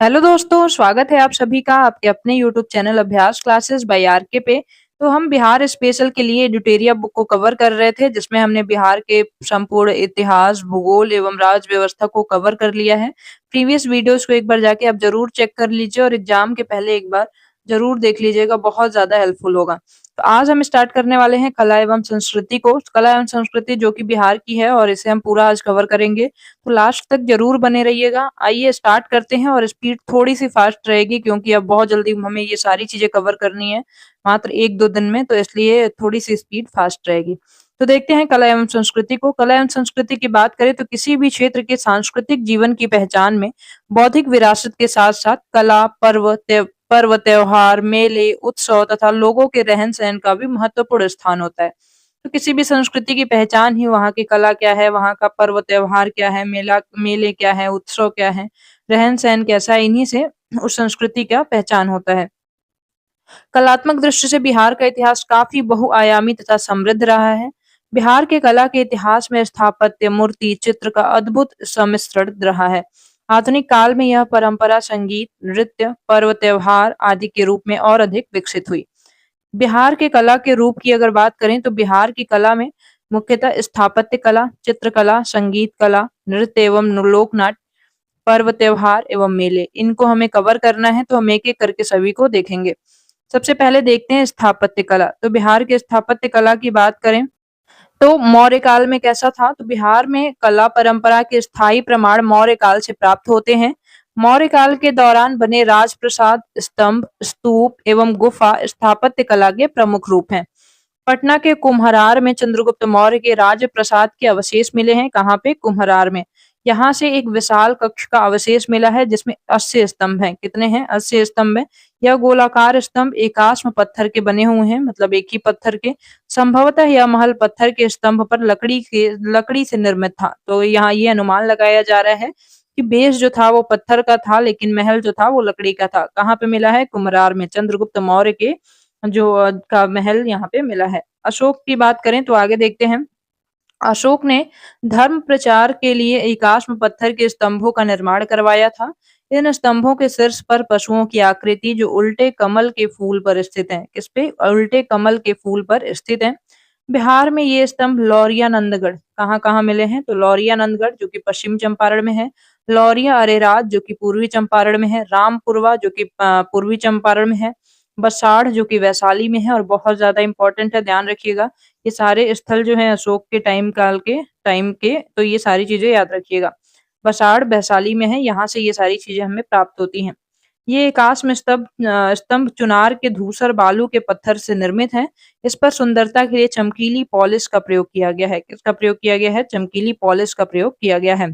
Hello दोस्तों, स्वागत है आप सभी का आपके अपने यूट्यूब चैनल अभ्यास क्लासेस बाय आरके पे। तो हम बिहार स्पेशल के लिए एडुटेरिया बुक को कवर कर रहे थे, जिसमें हमने बिहार के संपूर्ण इतिहास, भूगोल एवं राज व्यवस्था को कवर कर लिया है। प्रीवियस वीडियोस को एक बार जाके आप जरूर चेक कर लीजिए और एग्जाम के पहले एक बार जरूर देख लीजिएगा, बहुत ज्यादा हेल्पफुल होगा। तो आज हम स्टार्ट करने वाले हैं कला एवं संस्कृति को। कला एवं संस्कृति जो कि बिहार की है और इसे हम पूरा आज कवर करेंगे, तो लास्ट तक जरूर बने रहिएगा। आइए स्टार्ट करते हैं और स्पीड थोड़ी सी फास्ट रहेगी क्योंकि अब बहुत जल्दी हमें ये सारी चीजें कवर करनी है, मात्र 1-2 दिन में, तो इसलिए थोड़ी सी स्पीड फास्ट रहेगी। तो देखते हैं कला एवं संस्कृति को। कला एवं संस्कृति की बात करें तो किसी भी क्षेत्र के सांस्कृतिक जीवन की पहचान में बौद्धिक विरासत के साथ साथ कला, पर्व, त्योहार, मेले, उत्सव तथा लोगों के रहन सहन का भी महत्वपूर्ण स्थान होता है। तो किसी भी संस्कृति की पहचान ही वहाँ की कला क्या है, वहाँ का पर्व त्योहार क्या है, मेले क्या है, उत्सव क्या है, रहन सहन कैसा है, इन्हीं से उस संस्कृति का पहचान होता है। कलात्मक दृष्टि से बिहार का इतिहास काफी बहुआयामी तथा समृद्ध रहा है। बिहार के कला के इतिहास में स्थापत्य, मूर्ति, चित्र का अद्भुत सम्मिश्रण रहा है। आधुनिक काल में यह परंपरा संगीत, नृत्य, पर्व त्योहार आदि के रूप में और अधिक विकसित हुई। बिहार के कला के रूप की अगर बात करें तो बिहार की कला में मुख्यतः स्थापत्य कला, चित्रकला, संगीत कला, नृत्य एवं लोक नाट्य, पर्व त्योहार एवं मेले, इनको हमें कवर करना है, तो हम एक एक करके सभी को देखेंगे। सबसे पहले देखते हैं स्थापत्य कला। तो बिहार के स्थापत्य कला की बात करें तो मौर्य काल में कैसा था, तो बिहार में कला परंपरा के स्थायी प्रमाण मौर्य काल से प्राप्त होते हैं। मौर्य काल के दौरान बने राजप्रसाद, स्तंभ, स्तूप एवं गुफा स्थापत्य कला के प्रमुख रूप हैं। पटना के कुम्हरार में चंद्रगुप्त मौर्य के राजप्रसाद के अवशेष मिले हैं। कहाँ पे? कुम्हरार में। यहाँ से एक विशाल कक्ष का अवशेष मिला है जिसमें 80 स्तंभ हैं। कितने हैं? 80 स्तंभ है। यह गोलाकार स्तंभ एकाश्म पत्थर के बने हुए हैं, मतलब एक ही पत्थर के। संभवतः यह महल पत्थर के स्तंभ पर लकड़ी से निर्मित था। तो यहाँ ये अनुमान लगाया जा रहा है कि बेस जो था वो पत्थर का था, लेकिन महल जो था वो लकड़ी का था। कहाँ पे मिला है? कुम्हरार में। चंद्रगुप्त मौर्य के जो का महल यहाँ पे मिला है। अशोक की बात करें तो आगे देखते हैं। अशोक ने धर्म प्रचार के लिए एकाश्म पत्थर के स्तंभों का निर्माण करवाया था। इन स्तंभों के शीर्ष पर पशुओं की आकृति जो उल्टे कमल के फूल पर स्थित है। किस पे? उल्टे कमल के फूल पर स्थित है। बिहार में ये स्तंभ लौरिया नंदगढ़ कहाँ कहाँ मिले हैं? तो लौरिया नंदगढ़ जो कि पश्चिम चंपारण में है, लौरिया अरेराज जो कि पूर्वी चंपारण में है, रामपुरवा जो कि पूर्वी चंपारण में है, बसाड़ जो कि वैशाली में है। और बहुत ज्यादा इंपॉर्टेंट है, ध्यान रखिएगा, ये सारे स्थल जो हैं अशोक के टाइम के, तो ये सारी चीजें याद रखिएगा। बसाड़ वैशाली में है, यहाँ से ये सारी चीजें हमें प्राप्त होती हैं। ये एकाश्म स्तंभ चुनार के धूसर बालू के पत्थर से निर्मित है। इस पर सुंदरता के लिए चमकीली पॉलिश का प्रयोग किया गया है। किसका प्रयोग किया गया है? चमकीली पॉलिश का प्रयोग किया गया है।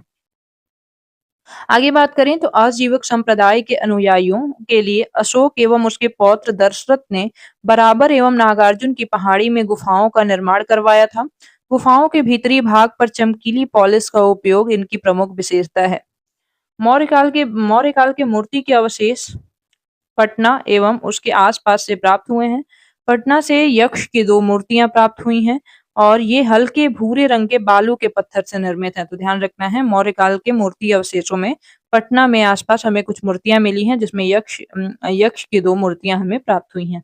आगे बात करें तो आजीवक संप्रदाय के अनुयायियों के लिए अशोक एवं उसके पौत्र दशरथ ने बराबर एवं नागार्जुन की पहाड़ी में गुफाओं का निर्माण करवाया था। गुफाओं के भीतरी भाग पर चमकीली पॉलिश का उपयोग इनकी प्रमुख विशेषता है। मौर्य काल के मूर्ति के अवशेष पटना एवं उसके आसपास से प्राप्त हुए हैं। पटना से यक्ष की 2 मूर्तियां प्राप्त हुई हैं और ये हल्के भूरे रंग के बालू के पत्थर से निर्मित है। तो ध्यान रखना है, मौर्य काल के मूर्ति अवशेषों में पटना में आसपास हमें कुछ मूर्तियां मिली हैं, जिसमें यक्ष की 2 मूर्तियां हमें प्राप्त हुई हैं।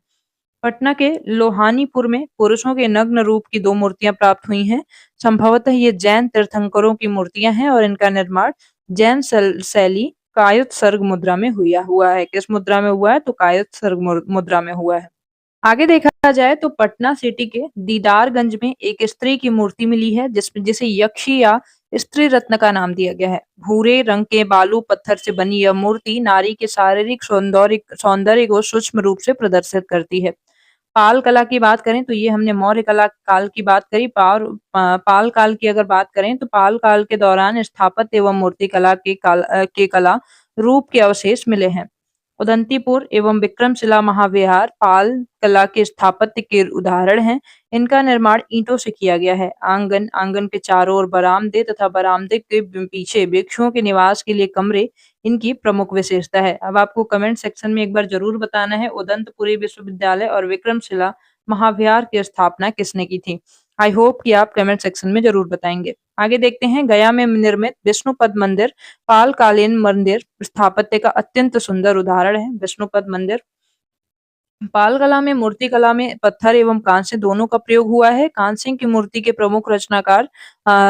पटना के लोहानीपुर में पुरुषों के नग्न रूप की 2 मूर्तियां प्राप्त हुई हैं। संभवतः ये जैन तीर्थंकरों की मूर्तियां हैं और इनका निर्माण जैन शैली कायस्थ सर्ग मुद्रा में हुआ है। किस मुद्रा में हुआ है? तो कायस्थ सर्ग मुद्रा में हुआ है। आगे देखा जाए तो पटना सिटी के दीदारगंज में एक स्त्री की मूर्ति मिली है, जिसे यक्षी या स्त्री रत्न का नाम दिया गया है। भूरे रंग के बालू पत्थर से बनी यह मूर्ति नारी के शारीरिक सौंदर्य को सूक्ष्म रूप से प्रदर्शित करती है। पाल कला की बात करें तो ये हमने मौर्य कला काल की बात करी। पाल काल की अगर बात करें तो पाल काल के दौरान स्थापत्य एवं मूर्ति कला के कला रूप के अवशेष मिले हैं। उदंतीपुर एवं विक्रमशिला महाविहार पाल कला के स्थापत्य के उदाहरण हैं। इनका निर्माण ईंटों से किया गया है। आंगन के चारों ओर बरामदे तथा बरामदे के पीछे भिक्षुओं के निवास के लिए कमरे इनकी प्रमुख विशेषता है। अब आपको कमेंट सेक्शन में एक बार जरूर बताना है, उदंतपुरी विश्वविद्यालय और विक्रमशिला महाविहार की स्थापना किसने की थी। आई होप कि आप कमेंट सेक्शन में जरूर बताएंगे। आगे देखते हैं गया में निर्मित विष्णुपद मंदिर पालकालीन मंदिर स्थापत्य का अत्यंत सुंदर उदाहरण है। विष्णुपद मंदिर पाल कला में मूर्ति कला में पत्थर एवं कांस्य दोनों का प्रयोग हुआ है। कांस्य की मूर्ति के प्रमुख रचनाकार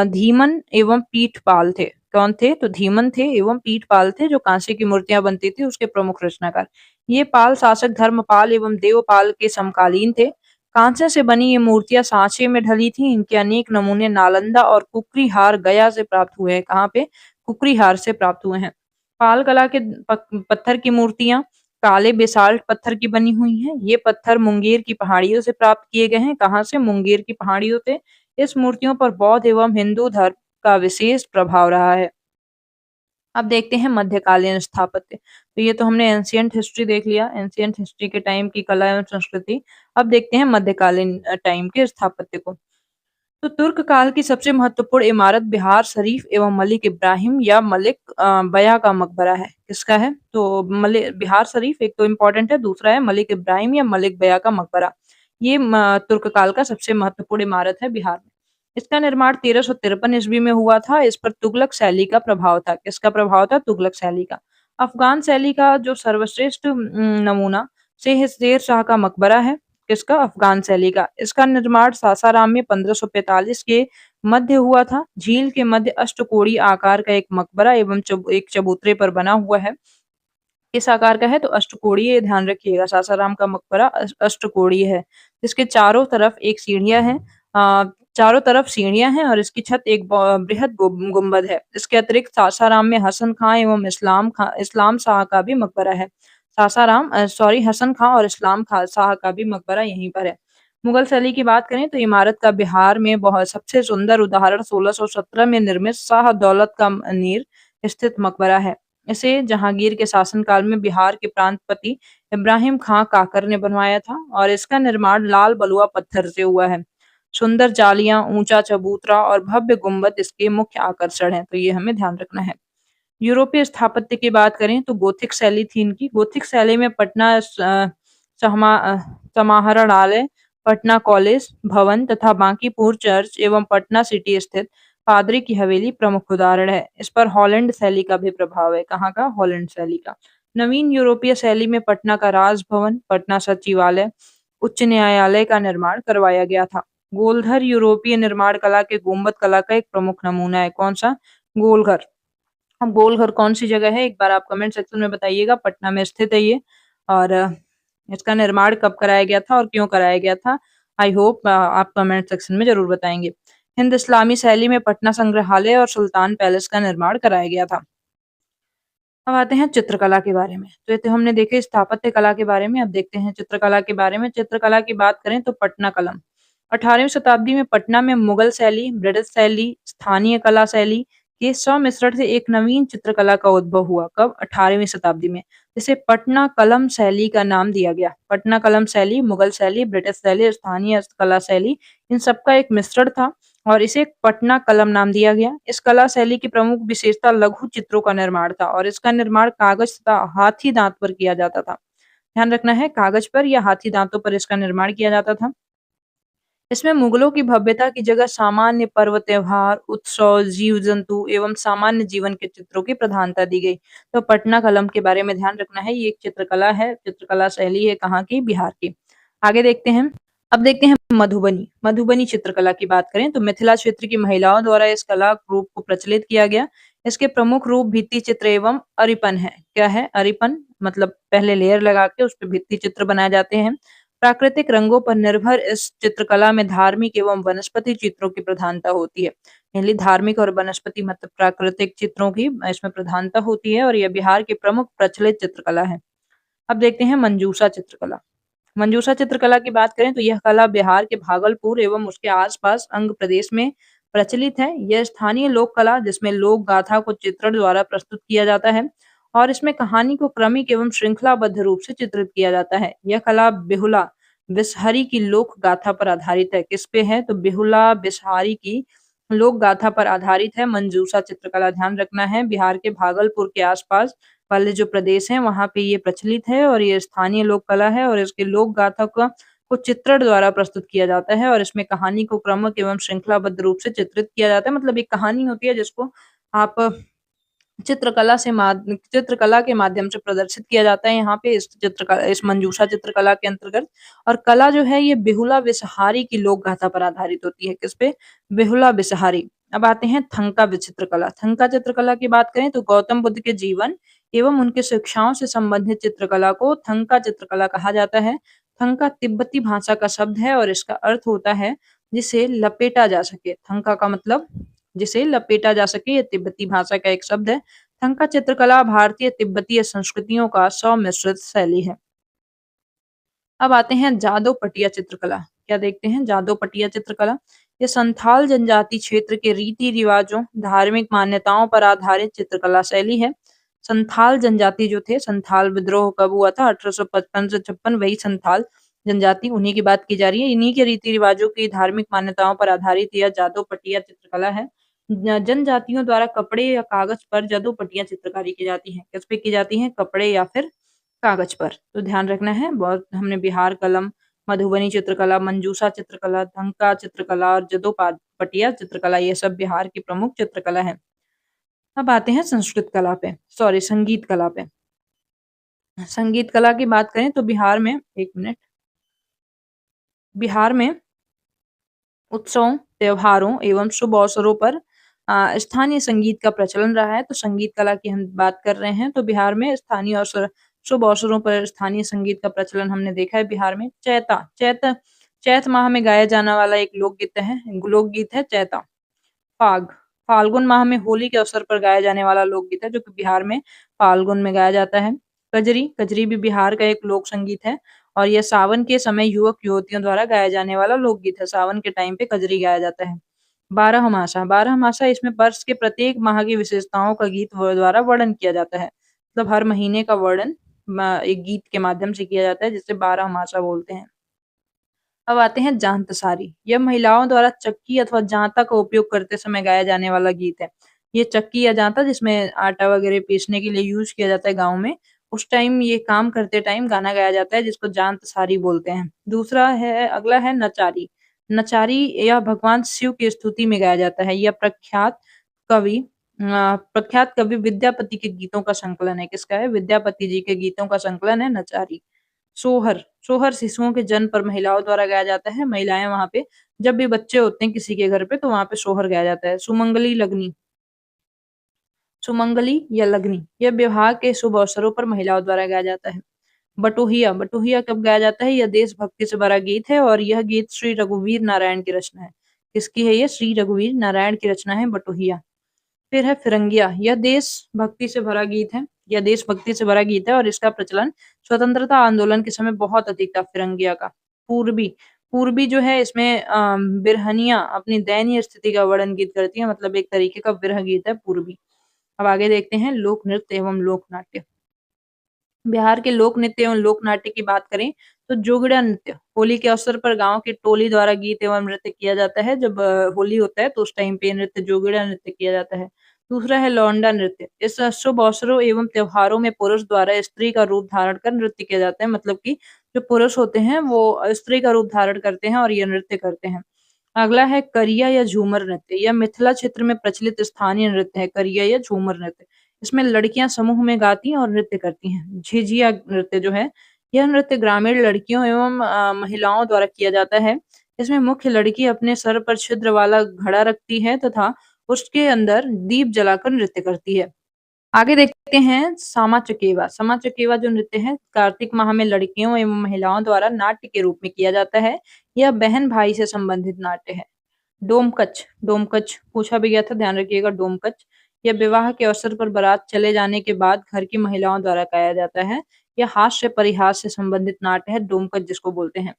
धीमन एवं पीठपाल थे। कौन थे? तो धीमन थे एवं पीठपाल थे, जो कांस्य की मूर्तियां बनती थी उसके प्रमुख रचनाकार। ये पाल शासक धर्मपाल एवं देवपाल के समकालीन थे। कांस्य से बनी ये मूर्तियां सांचे में ढली थी। इनके अनेक नमूने नालंदा और कुकरीहार गया से प्राप्त हुए हैं। कहाँ पे? कुकरीहार से प्राप्त हुए हैं। पाल कला के पत्थर की मूर्तियां काले बेसाल्ट पत्थर की बनी हुई हैं। ये पत्थर मुंगेर की पहाड़ियों से प्राप्त किए गए हैं। कहाँ से? मुंगेर की पहाड़ियों से। इस मूर्तियों पर बौद्ध एवं हिंदू धर्म का विशेष प्रभाव रहा है। अब देखते हैं मध्यकालीन स्थापत्य। तो ये तो हमने एंशियंट हिस्ट्री देख लिया, एंशियंट हिस्ट्री के टाइम की कला एवं संस्कृति। अब देखते हैं मध्यकालीन टाइम के स्थापत्य को। तो तुर्क काल की सबसे महत्वपूर्ण इमारत बिहार शरीफ एवं मलिक इब्राहिम या मलिक बया का मकबरा है। किसका है? तो मलिक बिहार शरीफ एक तो इम्पोर्टेंट है, दूसरा है मलिक इब्राहिम या मलिक बया का मकबरा। ये तुर्क काल का सबसे महत्वपूर्ण इमारत है बिहार में। इसका निर्माण 1353 ईस्वी में हुआ था। इस पर तुगलक शैली का प्रभाव था। किसका प्रभाव था? तुगलक शैली का। अफगान शैली का जो सर्वश्रेष्ठ नमूना शेर शाह का मकबरा है। किसका? अफगान शैली का। इसका निर्माण सासाराम में 1545 के मध्य हुआ था। झील के मध्य अष्टकोणीय आकार का एक मकबरा एवं एक चबूतरे पर बना हुआ है। किस आकार का है? तो अष्टकोणीय, ध्यान रखिएगा। सासाराम का मकबरा अष्टकोणीय है। इसके चारों तरफ एक सीढ़ियां हैं। चारों तरफ सीढ़ियां हैं और इसकी छत एक बृहद गुंबद है। इसके अतिरिक्त सासाराम में हसन खां एवं इस्लाम शाह का भी मकबरा है। हसन खां और इस्लाम खां शाह का भी मकबरा यहीं पर है। मुगल शैली की बात करें तो इमारत का बिहार में बहुत सबसे सुंदर उदाहरण 1617 में निर्मित शाह दौलत का नीर स्थित मकबरा है। इसे जहांगीर के शासनकाल में बिहार के प्रांतपति इब्राहिम खां काकर ने बनवाया था और इसका निर्माण लाल बलुआ पत्थर से हुआ है। सुंदर जालियां, ऊंचा चबूतरा और भव्य गुंबद इसके मुख्य आकर्षण हैं, तो ये हमें ध्यान रखना है। यूरोपीय स्थापत्य की बात करें तो गोथिक शैली थी इनकी। गोथिक शैली में पटना समाहरणालय, पटना कॉलेज भवन तथा बांकीपुर चर्च एवं पटना सिटी स्थित पादरी की हवेली प्रमुख उदाहरण है। इस पर हॉलैंड शैली का भी प्रभाव है। कहाँ का? हॉलैंड शैली का। नवीन यूरोपीय शैली में पटना का राजभवन, पटना सचिवालय, उच्च न्यायालय का निर्माण करवाया गया था। गोलघर यूरोपीय निर्माण कला के गुंबद कला का एक प्रमुख नमूना है। कौन सा? गोलघर। अब गोलघर कौन सी जगह है? एक बार आप कमेंट सेक्शन में बताइएगा। पटना में स्थित है ये। और इसका निर्माण कब कराया गया था और क्यों कराया गया था? आई होप आप कमेंट सेक्शन में जरूर बताएंगे। हिंद इस्लामी शैली में पटना संग्रहालय और सुल्तान पैलेस का निर्माण कराया गया था। अब आते हैं चित्रकला के बारे में। तो ये तो हमने देखे स्थापत्य कला के बारे में। अब देखते हैं चित्रकला के बारे में। चित्रकला की बात करें तो पटना कलम 18वीं शताब्दी में पटना में मुगल शैली, ब्रिटिश शैली, स्थानीय कला शैली के सम्मिश्रण से एक नवीन चित्रकला का उद्भव हुआ। कब? 18वीं शताब्दी में। जिसे पटना कलम शैली का नाम दिया गया। पटना कलम शैली मुगल शैली, ब्रिटिश शैली, स्थानीय कला शैली, इन सबका एक मिश्रण था और इसे पटना कलम नाम दिया गया। इस कला शैली की प्रमुख विशेषता लघु चित्रों का निर्माण था और इसका निर्माण कागज तथा हाथी दांत पर किया जाता था। ध्यान रखना है, कागज पर या हाथी दांतों पर इसका निर्माण किया जाता था। इसमें मुगलों की भव्यता की जगह सामान्य पर्व त्योहार, उत्सव, जीव जंतु एवं सामान्य जीवन के चित्रों की प्रधानता दी गई। तो पटना कलम के बारे में ध्यान रखना है। ये एक चित्रकला है, चित्रकला शैली है। कहाँ की? बिहार की। आगे देखते हैं। अब देखते हैं मधुबनी। मधुबनी चित्रकला की बात करें तो मिथिला क्षेत्र की महिलाओं द्वारा इस कला रूप को प्रचलित किया गया। इसके प्रमुख रूप भित्ति चित्र एवं अरिपन है। क्या है? अरिपन मतलब पहले लेयर लगा के उस पर भित्ति चित्र बनाए जाते हैं। प्राकृतिक रंगों पर निर्भर इस चित्रकला में धार्मिक एवं वनस्पति चित्रों की प्रधानता होती है। पहले धार्मिक और वनस्पति मतलब प्राकृतिक चित्रों की इसमें प्रधानता होती है और यह बिहार की प्रमुख प्रचलित चित्रकला है। अब देखते हैं मंजूषा चित्रकला। मंजूषा चित्रकला की बात करें तो यह कला बिहार के भागलपुर एवं उसके आसपास अंग प्रदेश में प्रचलित है। यह स्थानीय लोक कला जिसमें लोक गाथा को चित्रण द्वारा प्रस्तुत किया जाता है और इसमें कहानी को क्रमिक एवं श्रृंखलाबद्ध रूप से चित्रित किया जाता है। यह कला बेहुला बिसहरी की लोक गाथा पर आधारित है। किस पे है? तो बेहुला बिसहारी की लोक गाथा पर आधारित है मंजूषा चित्रकला। ध्यान रखना है, बिहार के भागलपुर के आसपास वाले जो प्रदेश हैं वहां पे ये प्रचलित है और ये स्थानीय लोक कला है और इसके लोक गाथा का को चित्रण द्वारा प्रस्तुत किया जाता है और इसमें कहानी को क्रमक एवं श्रृंखलाबद्ध रूप से चित्रित किया जाता है। मतलब एक कहानी होती है जिसको आप चित्रकला के माध्यम से प्रदर्शित किया जाता है यहाँ पे इस मंजूषा चित्रकला के अंतर्गत। और कला जो है ये बेहुला बिसहारी की लोक गाथा पर आधारित होती है। किस पे? बेहुला बिसहारी। अब आते हैं थंका चित्रकला। थंका चित्रकला की बात करें तो गौतम बुद्ध के जीवन एवं उनके शिक्षाओं से संबंधित चित्रकला को थंका चित्रकला कहा जाता है। थंका तिब्बती भाषा का शब्द है और इसका अर्थ होता है जिसे लपेटा जा सके। थंका का मतलब जिसे लपेटा जा सके, ये तिब्बती भाषा का एक शब्द है। थंका चित्रकला भारतीय तिब्बतीय संस्कृतियों का सम्मिश्रित शैली है। अब आते हैं जादव पटिया चित्रकला। क्या देखते हैं? जादव पटिया चित्रकला। ये संथाल जनजाति क्षेत्र के रीति रिवाजों, धार्मिक मान्यताओं पर आधारित चित्रकला शैली है। संथाल जनजाति जो थे, संथाल विद्रोह कब हुआ था? 1855 से 56। वही संथाल जनजाति, उन्हीं की बात की जा रही है। इन्हीं के रीति रिवाजों की धार्मिक मान्यताओं पर आधारित यह जादव पटिया चित्रकला है। जनजातियों द्वारा कपड़े या कागज पर जादव पट्टियां चित्रकारी की जाती हैं। किस पे की जाती हैं? कपड़े या फिर कागज पर। तो ध्यान रखना है। बहुत हमने बिहार कलम, मधुबनी चित्रकला, मंजूषा चित्रकला, धंका चित्रकला और पटिया चित्रकला, ये सब बिहार की प्रमुख चित्रकला है। अब आते हैं संस्कृत कला पे, सॉरी संगीत कला पे। संगीत कला की बात करें तो बिहार में, एक मिनट, बिहार में उत्सवों, त्योहारों एवं शुभ अवसरों पर स्थानीय संगीत का प्रचलन रहा है। तो संगीत कला की हम बात कर रहे हैं तो बिहार में स्थानीय अवसर, शुभ अवसरों पर स्थानीय संगीत का प्रचलन हमने देखा है बिहार में। चैत माह में गाया जाने वाला एक लोकगीत है चैता। फाग, फाल्गुन माह में होली के अवसर पर गाया जाने वाला लोकगीत है जो कि बिहार में फाल्गुन में गाया जाता है। कजरी, कजरी भी बिहार का एक लोक संगीत है और यह सावन के समय युवक युवतियों द्वारा गाया जाने वाला लोकगीत है। सावन के टाइम पे कजरी गाया जाता है। बारहमासा, बारहमासा इसमें वर्ष के प्रत्येक माह की विशेषताओं का गीत द्वारा वर्णन किया जाता है। मतलब हर महीने का वर्णन एक गीत के माध्यम से किया जाता है जिसे बारहमासा बोलते हैं। अब आते हैं जांतसारी। यह महिलाओं द्वारा चक्की अथवा जांता का उपयोग करते समय गाया जाने वाला गीत है। ये चक्की या जांता जिसमें आटा वगैरह पीसने के लिए यूज किया जाता है गाँव में, उस टाइम ये काम करते टाइम गाना गाया जाता है जिसको जांतसारी बोलते हैं। अगला है नचारी। नचारी यह भगवान शिव की स्तुति में गाया जाता है। यह प्रख्यात कवि विद्यापति के गीतों का संकलन है। किसका है? विद्यापति जी के गीतों का संकलन है नचारी। सोहर, सोहर शिशुओं के जन्म पर महिलाओं द्वारा गाया जाता है। महिलाएं वहां पे जब भी बच्चे होते हैं किसी के घर पे तो वहां पे सोहर गाया जाता है। सुमंगली या लगनी, यह विवाह के शुभ अवसरों पर महिलाओं द्वारा गाया जाता है। बटोहिया, बटोहिया कब गाया जाता है? यह देशभक्ति से भरा गीत है और यह गीत श्री रघुवीर नारायण की रचना है। किसकी है? ये श्री रघुवीर नारायण की रचना है बटोहिया। फिर है फिरंगिया। यह देशभक्ति से भरा गीत है। यह देशभक्ति से भरा गीत है और इसका प्रचलन स्वतंत्रता आंदोलन के समय बहुत अधिक था फिरंगिया का। पूर्वी, पूर्वी जो है इसमें बिरहनिया अपनी दयनीय स्थिति का वर्णन गीत करती है। मतलब एक तरीके का विरह गीत है पूर्वी। अब आगे देखते हैं लोक नृत्य एवं लोक नाट्य। बिहार के लोक नृत्य एवं लोक नाट्य की बात करें तो जोगिड़ा नृत्य, होली के अवसर पर गांव की टोली द्वारा गीत एवं नृत्य किया जाता है। जब होली होता है तो उस टाइम पे नृत्य जोगिड़ा नृत्य किया जाता है। दूसरा है लौंडा नृत्य। इस शुभ अवसरों एवं त्योहारों में पुरुष द्वारा स्त्री का रूप धारण कर नृत्य किया जाता है। मतलब कि जो पुरुष होते हैं वो स्त्री का रूप धारण करते हैं और ये नृत्य करते हैं। अगला है करिया या झूमर नृत्य। यह मिथिला क्षेत्र में प्रचलित स्थानीय नृत्य है, करिया या झूमर नृत्य। इसमें लड़कियां समूह में गाती हैं और नृत्य करती हैं। झिझिया नृत्य जो है, यह नृत्य ग्रामीण लड़कियों एवं महिलाओं द्वारा किया जाता है। इसमें मुख्य लड़की अपने सर पर छिद्र वाला घड़ा रखती है तथा उसके अंदर दीप जलाकर नृत्य करती है। आगे देखते हैं सामा चकेवा। सामा चकेवा जो नृत्य है कार्तिक माह में लड़कियों एवं महिलाओं द्वारा नाट्य के रूप में किया जाता है। यह बहन भाई से संबंधित नाट्य है। डोमकच, डोमकच पूछा भी गया था, ध्यान रखिएगा डोमकच। यह विवाह के अवसर पर बारात चले जाने के बाद घर की महिलाओं द्वारा गाया जाता है। यह हास्य परिहास से संबंधित नाट्य है, डोमकच जिसको बोलते हैं।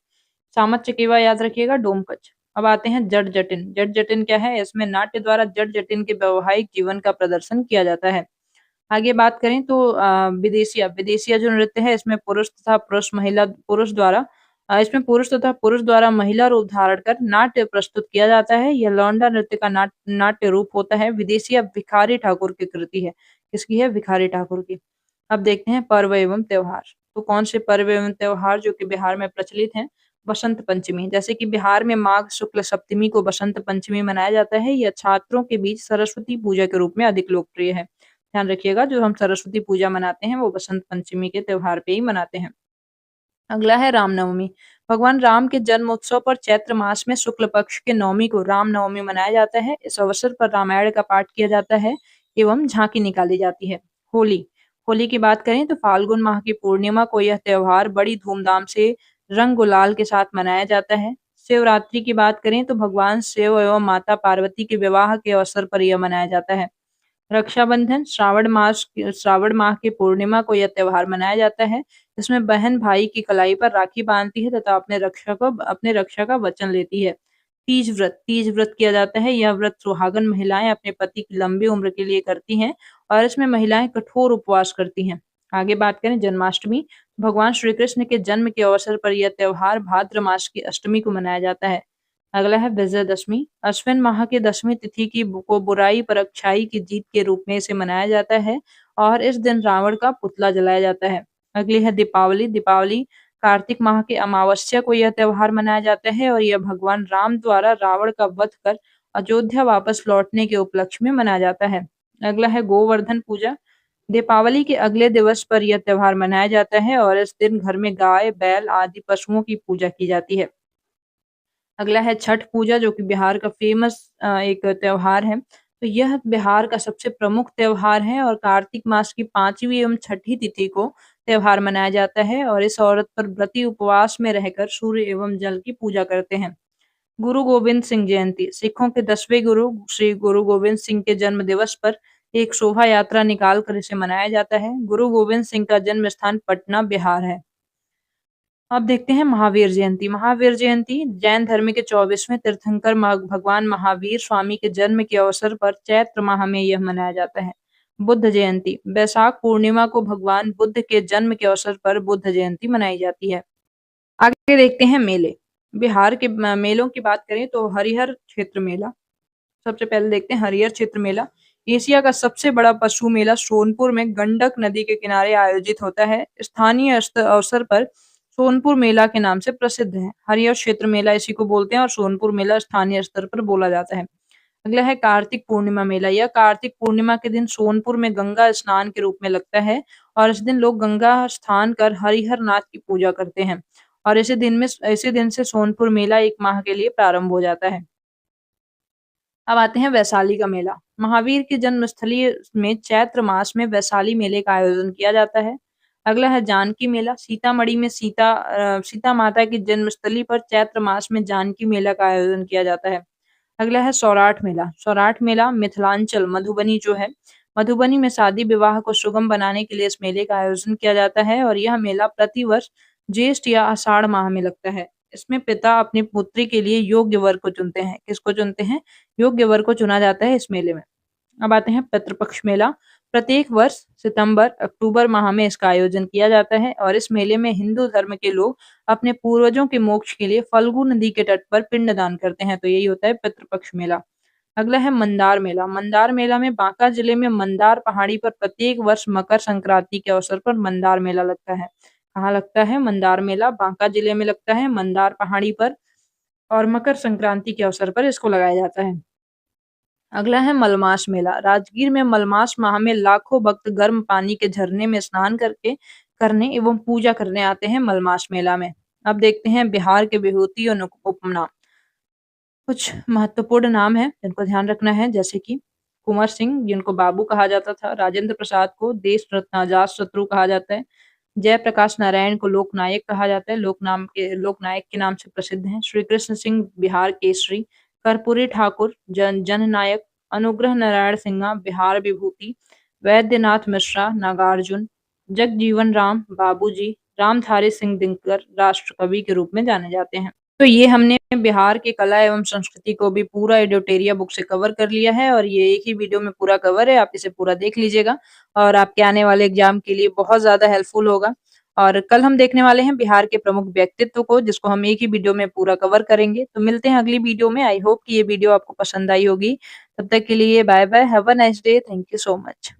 सामत चकेवा याद रखिएगा, डोमकच। अब आते हैं जट जटिन। जट जटिन क्या है? इसमें नाट्य द्वारा जट जटिन के वैवाहिक जीवन का प्रदर्शन किया जाता है। आगे बात करें तो विदेशिया, विदेशिया जो नृत्य है इसमें पुरुष तथा पुरुष द्वारा महिला रूप धारण कर नाट्य प्रस्तुत किया जाता है। यह लौंडा नृत्य का नाट्य रूप होता है। विदेशिया भिखारी ठाकुर की कृति है। किसकी है? भिखारी ठाकुर की। अब देखते हैं पर्व एवं त्योहार। तो कौन से पर्व एवं त्योहार जो कि बिहार में प्रचलित हैं? बसंत पंचमी, जैसे कि बिहार में माघ शुक्ल सप्तमी को बसंत पंचमी मनाया जाता है। यह छात्रों के बीच सरस्वती पूजा के रूप में अधिक लोकप्रिय है। ध्यान रखिएगा, जो हम सरस्वती पूजा मनाते हैं वो बसंत पंचमी के त्योहार पे ही मनाते हैं। अगला है रामनवमी। भगवान राम के जन्म उत्सव पर चैत्र मास में शुक्ल पक्ष के नवमी को रामनवमी मनाया जाता है। इस अवसर पर रामायण का पाठ किया जाता है एवं झांकी निकाली जाती है। होली। होली की बात करें तो फाल्गुन माह की पूर्णिमा को यह त्योहार बड़ी धूमधाम से रंग गुलाल के साथ मनाया जाता है। शिवरात्रि की बात करें तो भगवान शिव एवं माता पार्वती के विवाह के अवसर पर यह मनाया जाता है। रक्षाबंधन श्रावण माह की पूर्णिमा को यह त्योहार मनाया जाता है, जिसमें बहन भाई की कलाई पर राखी बांधती है तथा अपने रक्षा का वचन लेती है। तीज व्रत किया जाता है। यह व्रत सुहागन महिलाएं अपने पति की लंबी उम्र के लिए करती हैं और इसमें महिलाएं कठोर उपवास करती हैं। आगे बात करें जन्माष्टमी। भगवान श्री कृष्ण के जन्म के अवसर पर यह त्योहार भाद्र मास की अष्टमी को मनाया जाता है। अगला है विजयदशमी। अश्विन माह की दशमी तिथि को बुराई पर अच्छाई की जीत के रूप में इसे मनाया जाता है और इस दिन रावण का पुतला जलाया जाता है। अगली है दीपावली। दीपावली कार्तिक माह की अमावस्या को यह त्योहार मनाया जाता है और यह भगवान राम द्वारा रावण का वध कर अयोध्या वापस लौटने के उपलक्ष्य में मनाया जाता है। अगला है गोवर्धन पूजा। दीपावली के अगले दिवस पर यह त्योहार मनाया जाता है और इस दिन घर में गाय बैल आदि पशुओं की पूजा की जाती है। अगला है छठ पूजा, जो कि बिहार का फेमस एक त्योहार है। तो यह बिहार का सबसे प्रमुख त्योहार है और कार्तिक मास की 5वीं एवं छठी तिथि को त्योहार मनाया जाता है और इस औरत पर व्रती उपवास में रहकर सूर्य एवं जल की पूजा करते हैं। गुरु गोविंद सिंह जयंती। सिखों के 10वें गुरु श्री गुरु गोविंद सिंह के जन्म दिवस पर एक शोभा यात्रा निकाल कर इसे मनाया जाता है। गुरु गोविंद सिंह का जन्म स्थान पटना, बिहार है। अब देखते हैं महावीर जयंती। महावीर जयंती जैन धर्म के 24वें तीर्थंकर भगवान महावीर स्वामी के जन्म के अवसर पर चैत्र माह में यह मनाया जाता है। बुद्ध जयंती बैसाख पूर्णिमा को भगवान बुद्ध के जन्म के अवसर पर बुद्ध जयंती मनाई जाती है। आगे देखते हैं मेले। बिहार के मेलों की बात करें तो हरिहर क्षेत्र मेला। सबसे पहले देखते हैं हरिहर क्षेत्र मेला। एशिया का सबसे बड़ा पशु मेला सोनपुर में गंडक नदी के किनारे आयोजित होता है। स्थानीय अवसर पर सोनपुर मेला के नाम से प्रसिद्ध है। हरिहर क्षेत्र मेला इसी को बोलते हैं और सोनपुर मेला स्थानीय स्तर पर बोला जाता है। अगला है कार्तिक पूर्णिमा मेला। यह कार्तिक पूर्णिमा के दिन सोनपुर में गंगा स्नान के रूप में लगता है और इस दिन लोग गंगा स्नान कर हरिहर नाथ की पूजा करते हैं और इसी दिन से सोनपुर मेला 1 माह के लिए प्रारंभ हो जाता है। अब आते हैं वैशाली का मेला। महावीर की जन्मस्थली में चैत्र मास में वैशाली मेले का आयोजन किया जाता है। अगला है जानकी मेला। सीतामढ़ी में सीता माता की जन्मस्थली पर चैत्र मास में जानकी मेला का आयोजन किया जाता है। अगला है सौराठ मेला। सौराठ मेला मिथिलांचल मधुबनी जो है, मधुबनी में शादी विवाह को सुगम बनाने के लिए इस मेले का आयोजन किया जाता है और यह मेला प्रतिवर्ष ज्येष्ठ या आषाढ़ माह में लगता है। इसमें पिता अपनी पुत्री के लिए योग्य वर को चुनते हैं। किसको चुनते हैं? योग्य वर को चुना जाता है इस मेले में। अब आते हैं पितृपक्ष मेला। प्रत्येक वर्ष सितंबर अक्टूबर माह में इसका आयोजन किया जाता है और इस मेले में हिंदू धर्म के लोग अपने पूर्वजों के मोक्ष के लिए फल्गु नदी के तट पर पिंडदान करते हैं। तो यही होता है पितृपक्ष मेला। अगला है मंदार मेला। मंदार मेला में बांका जिले में मंदार पहाड़ी पर प्रत्येक वर्ष मकर संक्रांति के अवसर पर मंदार मेला लगता है। कहाँ लगता है? मंदार मेला बांका जिले में लगता है, मंदार पहाड़ी पर, और मकर संक्रांति के अवसर पर इसको लगाया जाता है। अगला है मलमास मेला। राजगीर में मलमास माह में लाखों भक्त गर्म पानी के झरने में स्नान करने एवं पूजा करने आते हैं मलमास मेला में। अब देखते हैं बिहार के विभूति और उपनाम। कुछ महत्वपूर्ण नाम है जिनको ध्यान रखना है, जैसे कि कुंवर सिंह जिनको बाबू कहा जाता था, राजेंद्र प्रसाद को देश रत्न अजात शत्रु कहा जाता है, जयप्रकाश नारायण को लोकनायक कहा जाता है, लोकनायक के नाम से प्रसिद्ध हैं, श्री कृष्ण सिंह बिहार केसरी, कर्पूरी ठाकुर जननायक, अनुग्रह नारायण सिन्हा बिहार विभूति, वैद्यनाथ मिश्रा नागार्जुन, जगजीवन राम बाबूजी, रामधारी सिंह दिनकर राष्ट्र कवि के रूप में जाने जाते हैं। तो ये हमने बिहार की कला एवं संस्कृति को भी पूरा एडोटेरिया बुक से कवर कर लिया है और ये एक ही वीडियो में पूरा कवर है। आप इसे पूरा देख लीजिएगा और आपके आने वाले एग्जाम के लिए बहुत ज्यादा हेल्पफुल होगा। और कल हम देखने वाले हैं बिहार के प्रमुख व्यक्तित्व को, जिसको हम एक ही वीडियो में पूरा कवर करेंगे। तो मिलते हैं अगली वीडियो में। आई होप कि ये वीडियो आपको पसंद आई होगी। तब तक के लिए bye bye, have a nice day, thank you so much.